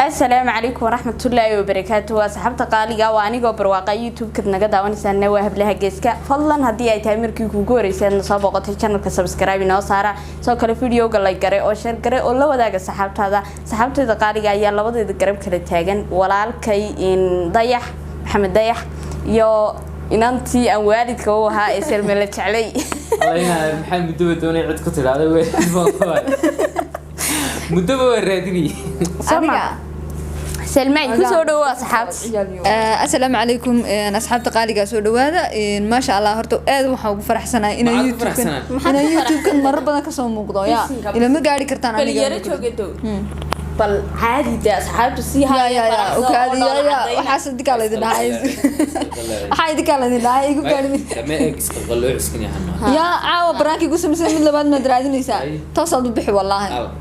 السلام عليكم ورحمة الله وبركاته وصحبت قاليقا وانيقو برواقا يوتيوب كدنقا داوانيسان نواهب لها جيسكا فضلا هدي اي تاميركي كوغوريسان نصابوقة channelka subscribe inoo saara soo kale videoga like garay oo share garay oo la wadaaga saxaabtada qaaliga ayaa labadeeda garab kala taagan walaalkay in dayax maxamed dayax iyo inantii aan waalidka u ahaa ee Selmele jeclay الله محمد doonay cid ku tiraahdo way muddo raadini سلمان كسر دوا أصحاب السلام عليكم أصحاب تقاليق سو دوادا ما شاء الله هرتو أد وحوق فرح سنة إن يوتيوب كان مرة بدنا كسر موقضة يا إذا ما قاعد كرتان على بل عادي ده أصحاب تسيها يا وكادي يا وحاسد ديك على ذي هاي هاي ديك على ذي هاي يقول كلمة ما إكس قلوا عسكني عنه يا عاو براكي قسم من لبعض ما درادي نساء توصل ببحي والله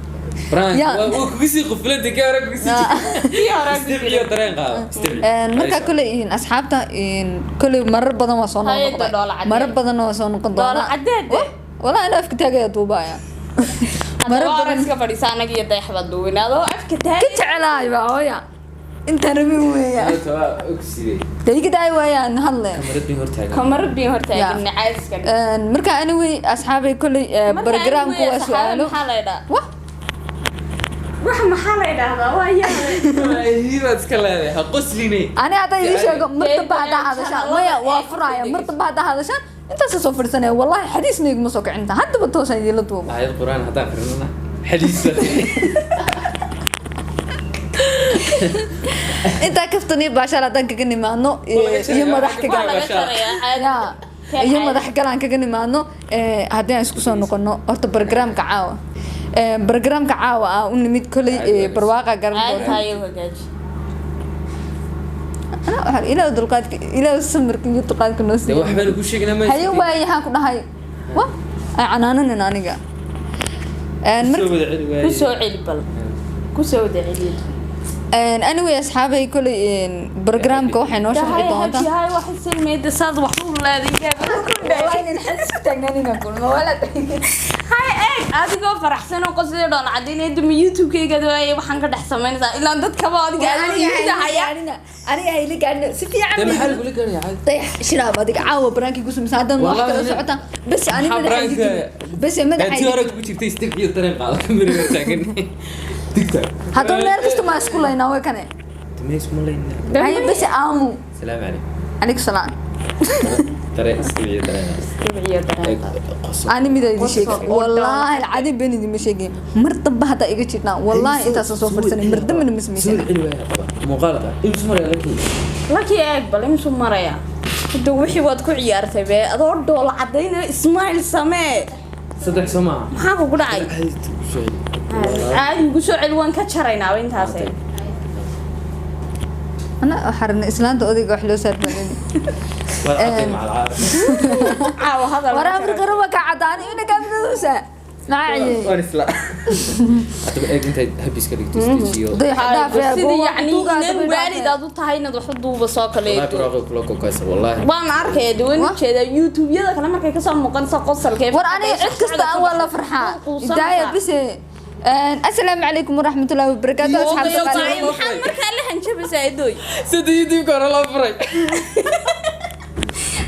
برانك وكسي قفلت كارك كسي يا راجل استبعي طريق marka kale in asxaabta in kale marar badan waa soo noqday marar badan waa soo noqday doona cadeed wala ana afka taagay duubaya marar badan iska fadhiisanag iyo dayaxba duwinaado afka taagay ka jecelaay baa hooya inta rabi weeyaa dayga daay waayaan hadle kamarad hortaagan nacayska marka anyway asxaabay kale barnaamijku waa su'aalo waxa maxaa la yiraahdaa waa yahay bas kale ha qosline ana hada idisheego martaba hada hadashaan maya waa furaaya martaba hada hadashaan inta soo fursanay wallahi xadiisnayg ma soo kicinta hadaba toosan idila duuba ayad quraan hada firnana xadiis inta kaftani baashar hadan kaga nimaano iyo madax kaga iyo madax galaan kaga nimaano hadaan isku soo noqono horta barnaamijka caawa برنامج عاوة ونميت كل برواقة قرنبوط أنا إلى دلقات إلى السمر كنت دلقات كنوسي وحبنا كل شيء لما هاي وباي هاكنا هاي وا عنانا نانيجا كسو علبل كسو دعيل anyway أصحابي كل برنامج كوحي نوش هاي هاي واحد سلمي دساد وحول لا ذيك والله نحس تجنني نقول ما ولا هاي إيه أديكوا فرحسنا وقصدي دون عدين يدوم يوتيوب كي كده ويا وحنا كده حسمين إذا إلا أنت كبار أنا هاي اللي قاعد سفيا عم محل يقول لك أنا عاد طيح شراب هذيك عاوة برانكي قسم سعدان واحد سعتان بس أنا بس ما ده حاجة تيارك بتشوف تستفيد الطريقة على كم ساكن تكتب هذول نرفز ما سكول لنا وكانه تميز مولين هاي بس عامو السلام عليكم عليك السلام ترى استبعي أنا ميدا شيء والله العادي بيني دي مشيكي مرتب هذا إيجي تنا والله أنت سوفر سنة مرتب من مسميسنا مغالطة إمس مرة لكي أقبل إمس مرة يا دوحي وادكو عيارتي بي أدور دول عدينا إسماعيل سماء صدق سماء محاكو قد عاي عادي قسو علوان كتشرينا وين تاسي أنا حرنا إسلام تأذيك وحلو سرمني مع العارف هذا ورا برقربك عداني إنك كم دوسة معي لا أتبقى أنت هبيس كذي تستيجيو يعني إن والد أدو تهينا دوحدو بساق ليه والله كلوكو كويس والله وأنا عارف يدوين كذا يوتيوب يلا كلامه كيكسر مقنصة قصر كيف وراني عكست أول فرحة داية بس السلام عليكم ورحمة الله وبركاته أصحاب القناة محمد كان له هنشوف سيدوي سيدي كورا لا فري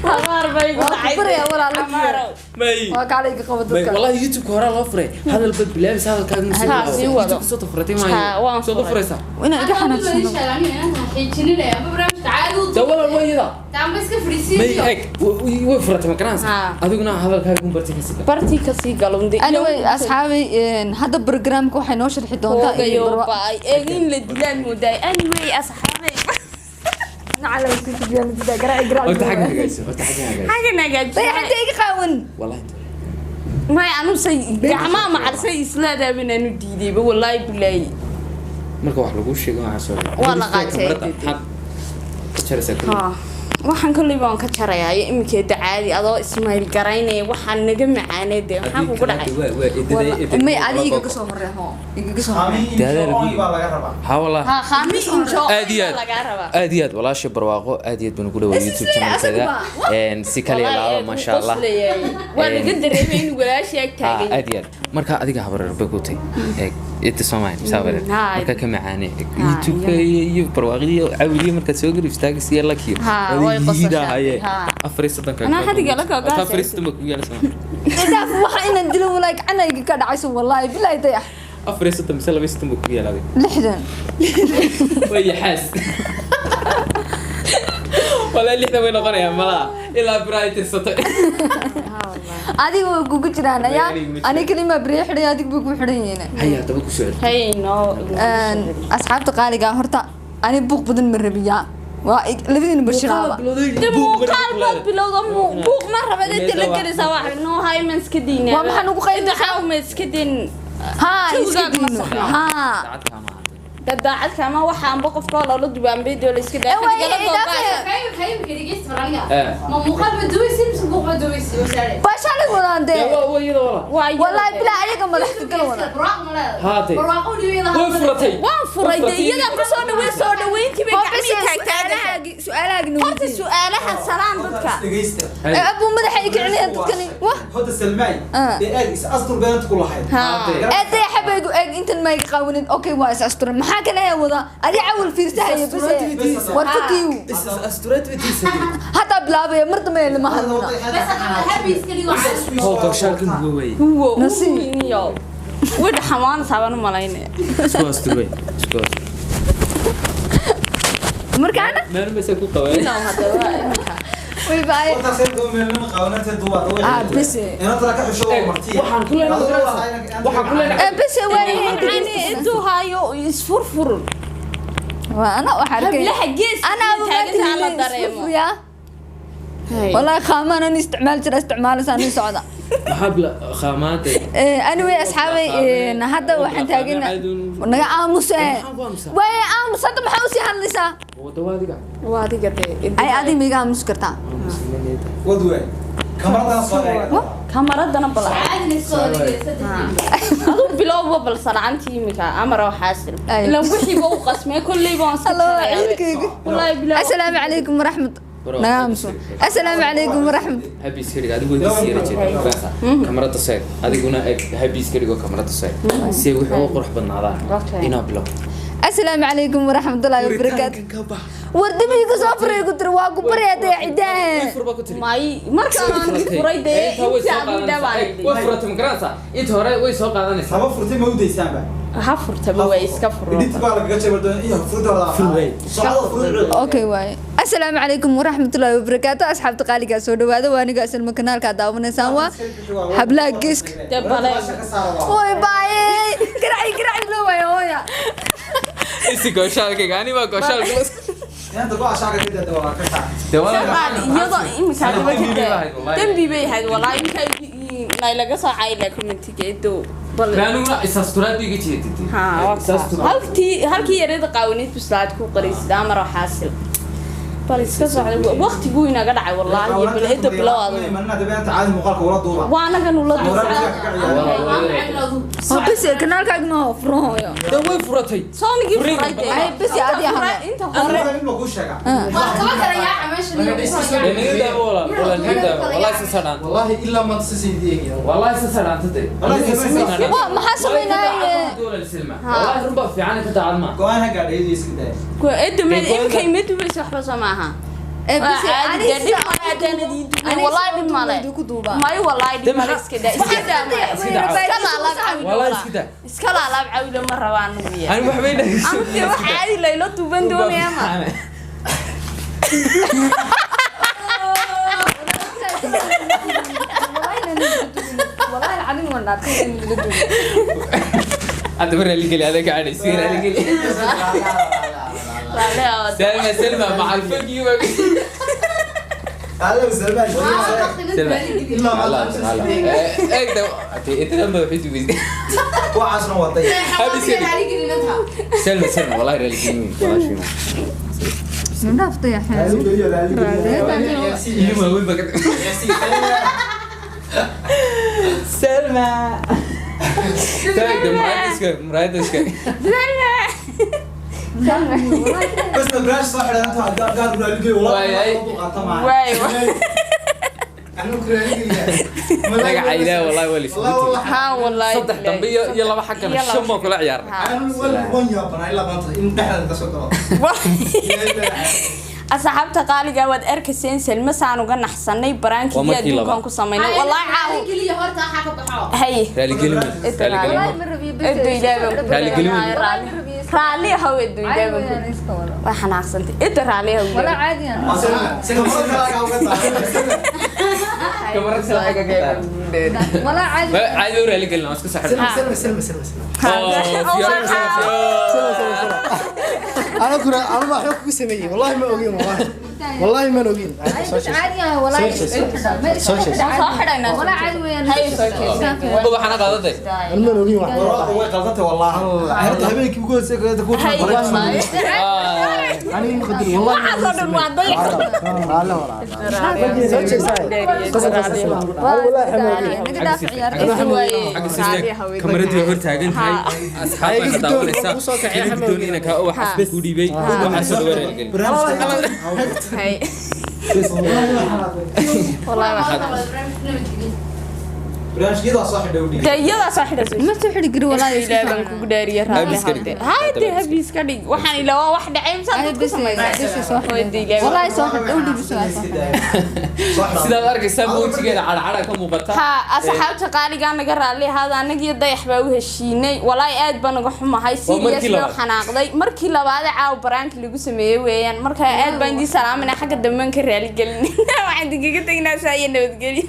أمار بيقول عيد فري ولا لا ماي وكاليك قبضك والله يوتيوب كورا لا فري هذا البد بلابس هذا كان مسوي يوتيوب صوت فرتي معي صوت فريسة وأنا إجا حنا دولة الويدا تعم بس كفريسين ماي هيك وفرت مكانس أدونا هذا كان برتي كسي قالوا مدي anyway أصحابي هذا برنامج وحي نوشر حدون ده إيجين للدلال مداي anyway أصحابي على وسيلة اليوم ده قرأ أنت حاجة نجاز طيب أنت إيش قاون والله ما أنا سي جماعة مع سي إسلا ده بينا نديدي والله بالله مركو واحد لقول شيء جماعة سوري والله قاعد waxaan kulli baan ka jarayaa imikeeda caadi adoo Ismaaciil garaynay waxaan naga macaaneeday waxaan ku dhacay ma adiga ka soo horeeyo iga soo horeeyo ها والله ها خامس إن شاء الله آديات والله شيء برواقو آديات بنقوله يوتيوب channel كذا إن سكالي الله ما شاء الله وأنا قدر يبين ولا شيء تاجي آديات مركا أديك هبر بقولتي inta Soomaali saabare Haa. marka ka macaane YouTube iyo barwaaqadiyo cawiliyo marka soo gari istaagis iyo lakiyo Haa, way qosashay. Haa. afariisan ka Anaa hadiga la koogaasay. afariisan ku yaala Soomaali idaaf waxa inaan dilo walaak anayga ka dhacayso wallahi billahi dayax afariisan mise labaisan ku yaala lixdan way xaas wala lixdan way noqonayaan malaha ilaa brighter sato adiga way kugu jiraan ayaa aniga kalima bariix xidhay adiga buu ku xidhan yihiin haya daba ku soo Hey no. asxaabta qaaliga horta ani buuq badan ma rabiyaa waa labadiina bashiraaba muuqaal bilowda buuq ma rabada inta la gelisa wax noo hay man iska diinaa Waa maxaan ugu qaybin? Inta xaw ma iska din ها Tuugaag ma يسكدينو saxno. ها daacad kama waxaan boqof kale la dubaan beedo la iska daa باشا ودان دي والله بلا عليك ما رح تقول waan furay iyada ku soo dhaweey soo dhaweyntii bay gacmihi taagtaagan سؤالك horta نوتي su'aalaha salaan dadka ابو مدحي كعني دكني واه هذا سلماي ايش اصدر بينات كل حاجه ادي حبيبو انت ما يقاونين اوكي واس استر ما كان هي ودا ادي عول فيرتها بس ورتكيو استرات بتيسدي حتى بلا مرد ما لما هذا هو قرشالكن هو way huwo Nasiib. iyo wada xamaan saban malaynay isku asturay isku مركانا meel ma ku qabay inaa hadaba وي باي وانت سيد من قاونات الدواء بس انا ترى كحشو مرتي waxaan ku leenahay بس وين yani intuu hayo isfurfur وانا وحركه hablaha gees انا ابو taagan la ما dareemo يا والله خامان انا استعمال ثاني سعودة habla khamaad انا ويا اصحابي هذا waxaan taagina naga aamusa way aamusa hadda maxaa u sii hadlaysaa wadawadiga waa adiga ay adiga miga aamus kartaa ودوي كاميرا صار kamaradana bal adu bilowba bal sanaantii imika amara xaasil Ay. ila wixii buu qasmay kulli baan الله عيدك wallahi bilaw السلام عليكم ورحمة naga aamuso السلام عليكم ورحمة habis kaliya adigu way siira jireen kamarada sayd adiguna habis kaliya kamarada sayd si wuxuu qurux badnaadaan ina bilow السلام عليكم ورحمة الله وبركاته وردمي كسافر يقدر واقو بريده عيداه may markaan furay de inta midabay way furtay magarasa inta hore way soo qaadanaysaa سبب فرتي ما وديسان با ha furtaba way iska furo ديت بالك جاي بدون ايه فرد ولا صعد فرد اوكي واي السلام عليكم ورحمة الله وبركاته أصحاب تقاليك سودو هذا وانا قاسم مكانال كداونا سوا حبلا جيسك وي باي كرعي لو يا هويا isi gooshalka gaani waa gooshalka انت بقى شعرك كده دوا كسا iyadoo imika dambi bay ahayd wallahi inta nay laga soo caayay commentigeedo bal baanuna isasturaadiga jeedtay ha halkii yareeda qaawanid bislaad ku qariisada amar xaasil bal iska socdo waqtigu inaga dhacay wallahi bal eed bilaawado من هذا بنت عاد مقالك ولا دوبا waana kan ula بس كنال كاج ما هو فروه way furatay soonigi furay أي بس عادي أهم inta انا hore ما بقولش حاجه والله سسران والله الا ما تسيدي والله سسران تدي ما حسبنا دول السلمة والله ربع في عنك تعلم قوانا قاعد يدي كده ku eed meel imka imid way soo xabsa maaha بس والله دي مالي ماي والله دي مالي اسكدا والله اسكدا اسكلا لاب عاوله ما rabaan wiya أنا محبينه amti wax caadi laylo tuban doonaya ma والله العظيم والله هذا مرة اللي قال هذا قاعد يصير اللي قال سلمى سلمى مع الفقي هلا وسلمان سلمى الا ما تسيدي اقدر انت لما بحس بيزي وعشنا وطي سلمى سلمى والله رالي جميل والله شنو من نفط يا حبيبي اللي ما اقول بقى سلمى تقدر مرايتك بس نبراش صح انت قاعد ولا لقي والله واي أنا كرهني magaca ilaahay wallahi wali والله ها والله saddex dambe iyo laba xaggan shan baan kula ciyaar أنا ولا بنيا بنا إلا بنت إن دحنا نتصدر asxaabta qaaliga waad arkayseen Selma saan uga naxsanay baraankii adduunkan ku sameynay wallahi caaw kaliya horta waxa ka baxo hay raali gelin raali haw adduunka waxa naxsantay inta raali haw ولا عادي انا kamarad sala xaga ولا عادي caadi u raali gelin iska saxir أنا ما أحب كسمية والله ما أقين والله ما نقين عادي ولا ولا عادي وين waxana qaadaday أنا ما نقين هو قصته والله هذا هبيك بقول سكرت تكون أنا مقدر والله waxaan waa dayax kamaradu hor taagan tahay asxaabta daawanaysa doon inay ka wax asbay ku dhiibay waxa soo dhawareer gelin hay wallahi برانش كذا صح دودي dayada saaxidayso ما تحرق قري ولا ilaahan kugu dhaariyo raali haade habiis ka dhig waxaan ilaa wax dhacay misaad ku sameeyay والله صح دودي بس sidaad arkaysaa muujigeeda cadcada ka muuqata ha asxaabta qaaliga naga raali hada anagiyo dayax baa u heshiinay wallahi aad baan uga xumahay serious loo xanaaqday markii labaad caaw baraanki lagu sameeyay weeyaan marka aad baan di salaaminaa xagga damban ka raali gelin waxaan digiga tagnaa saayay nabadgelyo